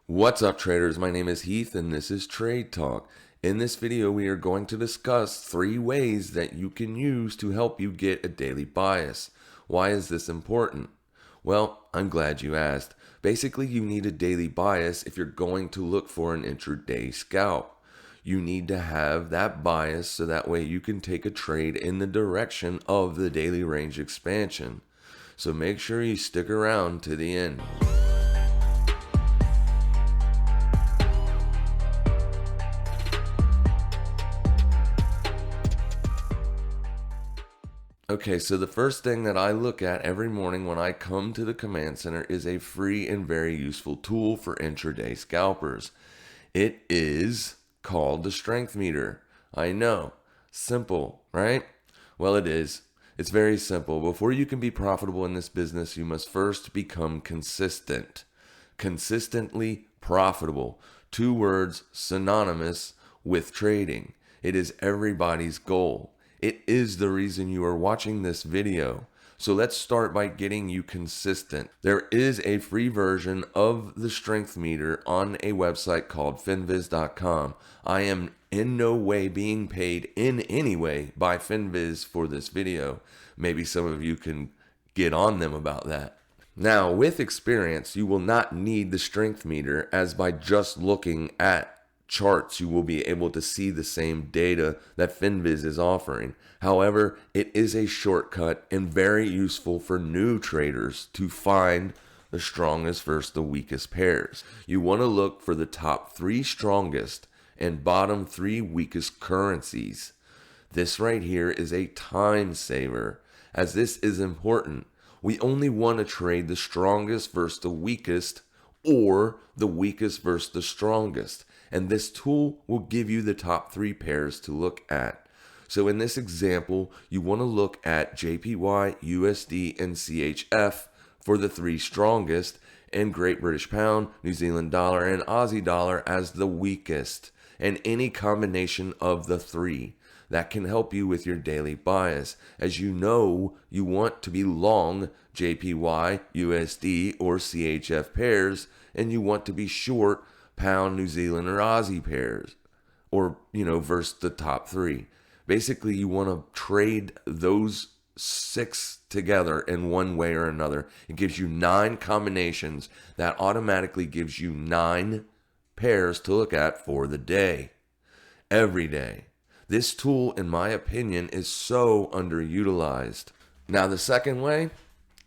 What's up, traders? My name is Heath and this is Trade Talk. In this video, we are going to discuss 3 ways that you can use to help you get a daily bias. Why is this important? Well, I'm glad you asked. Basically, you need a daily bias if you're going to look for an intraday scalp. You need to have that bias so that way you can take a trade in the direction of the daily range expansion. So make sure you stick around to the end. Okay, so the first thing that I look at every morning when I come to the command center is a free and very useful tool for intraday scalpers. It is called the strength meter. I know, simple, right? Well, it is. It's very simple. Before you can be profitable in this business, you must first become consistent. Consistently profitable. 2 words synonymous with trading. It is everybody's goal. It is the reason you are watching this video. So let's start by getting you consistent. There is a free version of the strength meter on a website called finviz.com. I am in no way being paid in any way by Finviz for this video. Maybe some of you can get on them about that. Now, with experience, you will not need the strength meter, as by just looking at charts, you will be able to see the same data that Finviz is offering. However, it is a shortcut and very useful for new traders to find the strongest versus the weakest pairs. You want to look for the top 3 strongest and bottom 3 weakest currencies. This right here is a time saver, as this is important. We only want to trade the strongest versus the weakest, or the weakest versus the strongest. And this tool will give you the top 3 pairs to look at. So in this example, you want to look at JPY, USD, and CHF for the 3 strongest, and Great British Pound, New Zealand Dollar, and Aussie Dollar as the weakest, and any combination of the 3. That can help you with your daily bias. As you know, you want to be long JPY, USD, or CHF pairs, and you want to be short Pound, New Zealand, or Aussie pairs, or, versus the top 3. Basically, you want to trade those 6 together in one way or another. It gives you 9 combinations. That automatically gives you 9 pairs to look at for the day, every day. This tool, in my opinion, is so underutilized. Now, the second way,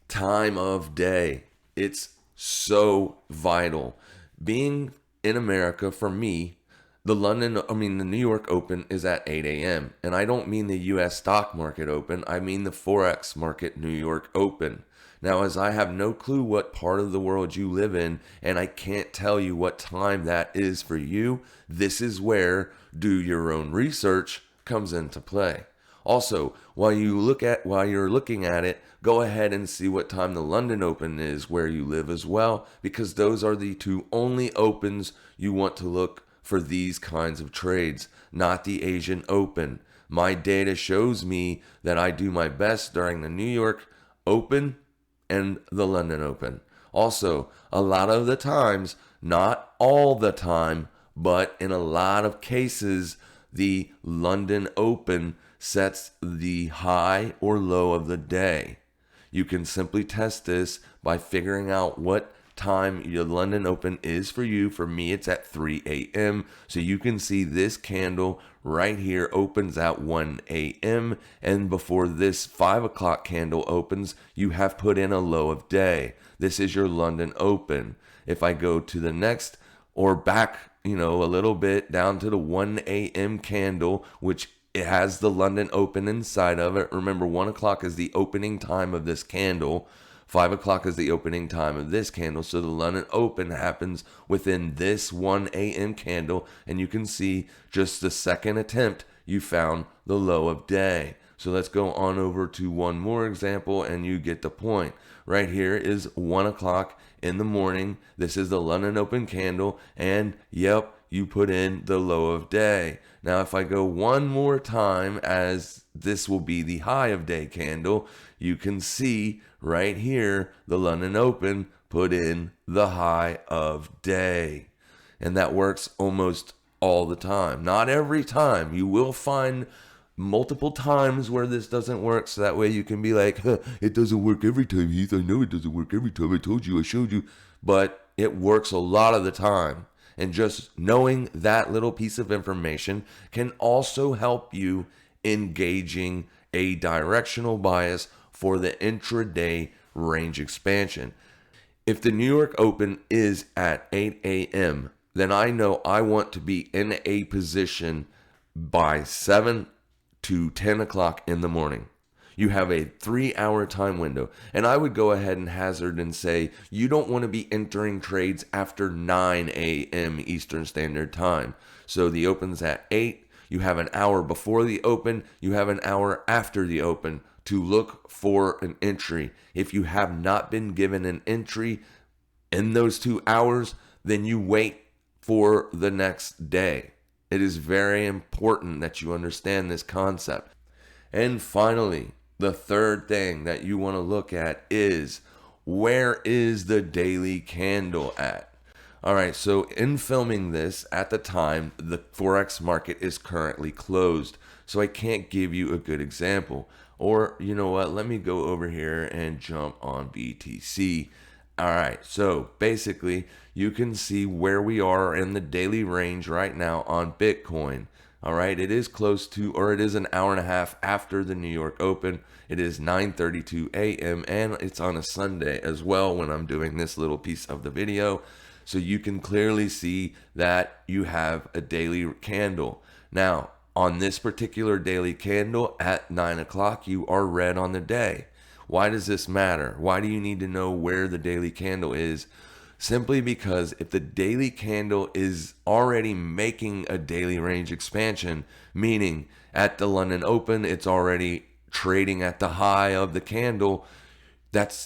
time of day. It's so vital. Being in America, for me, the New York Open is at 8 a.m. And I don't mean the U.S. stock market open. I mean the Forex Market New York Open. Now, as I have no clue what part of the world you live in, and I can't tell you what time that is for you, this is where do your own research comes into play. Also, while you're looking at it, go ahead and see what time the London Open is where you live as well, because those are the 2 only opens you want to look for these kinds of trades, not the Asian Open. My data shows me that I do my best during the New York Open and the London Open. Also, a lot of the times, not all the time, but in a lot of cases, the London Open sets the high or low of the day. You can simply test this by figuring out what time your London Open is for you. For me, it's at 3 a.m. So you can see this candle right here opens at 1 a.m. And before this 5 o'clock candle opens, you have put in a low of day. This is your London Open. If I go to the next or back, a little bit down to the 1 a.m. candle, which it has the London Open inside of it. Remember, 1 o'clock is the opening time of this candle. 5 o'clock is the opening time of this candle. So the London Open happens within this 1 a.m. candle. And you can see just the second attempt, you found the low of day. So let's go on over to one more example and you get the point. Right here is 1 o'clock in the morning. This is the London Open candle. And yep, you put in the low of day. Now, if I go one more time, as this will be the high of day candle, you can see right here the London Open put in the high of day. And that works almost all the time. Not every time. You will find multiple times where this doesn't work, so that way you can be like, huh, it doesn't work every time, Heath. I know it doesn't work every time. I told you, I showed you. But it works a lot of the time. And just knowing that little piece of information can also help you engaging a directional bias for the intraday range expansion. If the New York Open is at 8 a.m., then I know I want to be in a position by 7 to 10 o'clock in the morning. You have a 3-hour time window. And I would go ahead and hazard and say you don't want to be entering trades after 9 a.m. Eastern Standard Time. So the Open's at 8. You have an hour before the Open. You have an hour after the Open to look for an entry. If you have not been given an entry in those 2 hours, then you wait for the next day. It is very important that you understand this concept. And finally, the third thing that you want to look at is, where is the daily candle at? All right, so in filming this at the time, the Forex market is currently closed. So I can't give you a good example. Or, you know what, let me go over here and jump on BTC. All right, so basically you can see where we are in the daily range right now on Bitcoin. All right, it is close to, or it is an hour and a half after the New York Open. It is 9:32 a.m. and it's on a Sunday as well when I'm doing this little piece of the video. So you can clearly see that you have a daily candle. Now, on this particular daily candle at 9 o'clock, you are red on the day. Why does this matter? Why do you need to know where the daily candle is? Simply because if the daily candle is already making a daily range expansion, meaning at the London Open, it's already trading at the high of the candle,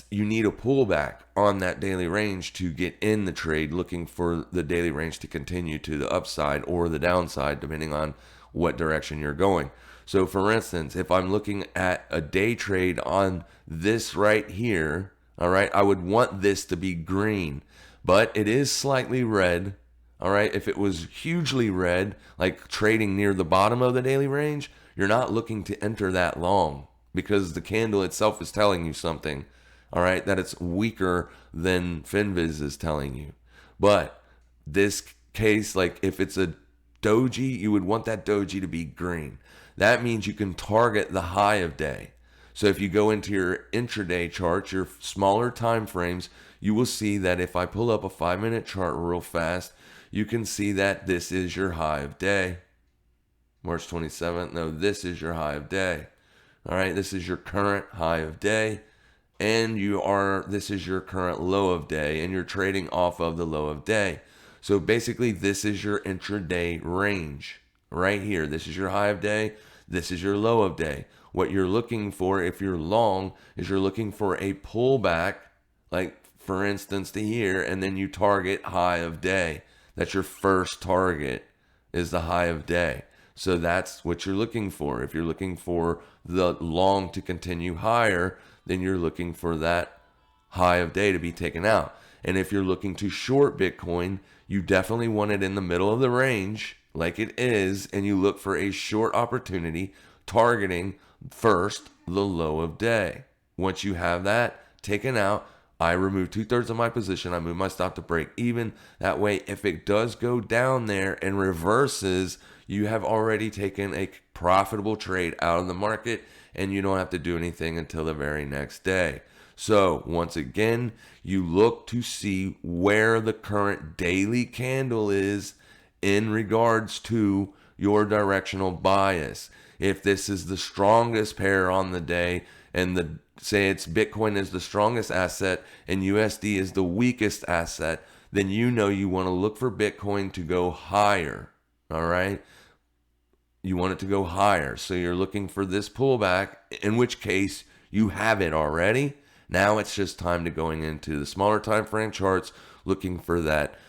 you need a pullback on that daily range to get in the trade, looking for the daily range to continue to the upside or the downside, depending on what direction you're going. So for instance, if I'm looking at a day trade on this right here, all right, I would want this to be green, but it is slightly red. All right, if it was hugely red, like trading near the bottom of the daily range, you're not looking to enter that long because the candle itself is telling you something, all right, that it's weaker than FinViz is telling you. But this case, like if it's a doji, you would want that doji to be green. That means you can target the high of day. So if you go into your intraday charts, your smaller time frames, you will see that if I pull up a 5-minute chart real fast, you can see that this is your high of day. March 27th, no, this is your high of day. All right, this is your current high of day. And this is your current low of day, and you're trading off of the low of day. So basically, this is your intraday range right here. This is your high of day. This is your low of day. What you're looking for, if you're long, is you're looking for a pullback, like for instance to here, and then you target high of day. That's your first target, is the high of day. So that's what you're looking for. If you're looking for the long to continue higher, then you're looking for that high of day to be taken out. And if you're looking to short Bitcoin, you definitely want it in the middle of the range like it is, and you look for a short opportunity targeting first the low of day. Once you have that taken out, I remove 2/3 of my position. I move my stop to break even. That way, if it does go down there and reverses, you have already taken a profitable trade out of the market, and you don't have to do anything until the very next day. So once again, you look to see where the current daily candle is in regards to your directional bias. If this is the strongest pair on the day, and say it's Bitcoin is the strongest asset and USD is the weakest asset, then you know you want to look for Bitcoin to go higher. All right, you want it to go higher, so you're looking for this pullback, in which case you have it already. Now it's just time to going into the smaller time frame charts, looking for that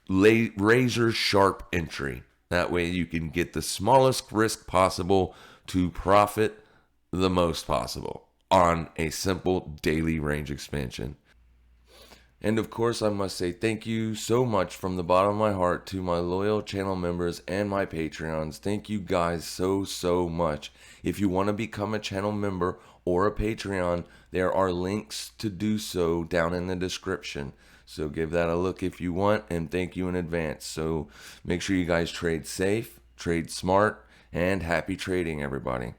razor sharp entry. That way you can get the smallest risk possible to profit the most possible on a simple daily range expansion. And of course, I must say thank you so much from the bottom of my heart to my loyal channel members and my Patreons. Thank you guys so much. If you want to become a channel member or a Patreon, there are links to do so down in the description. So give that a look if you want, and thank you in advance. So make sure you guys trade safe, trade smart, and happy trading, everybody.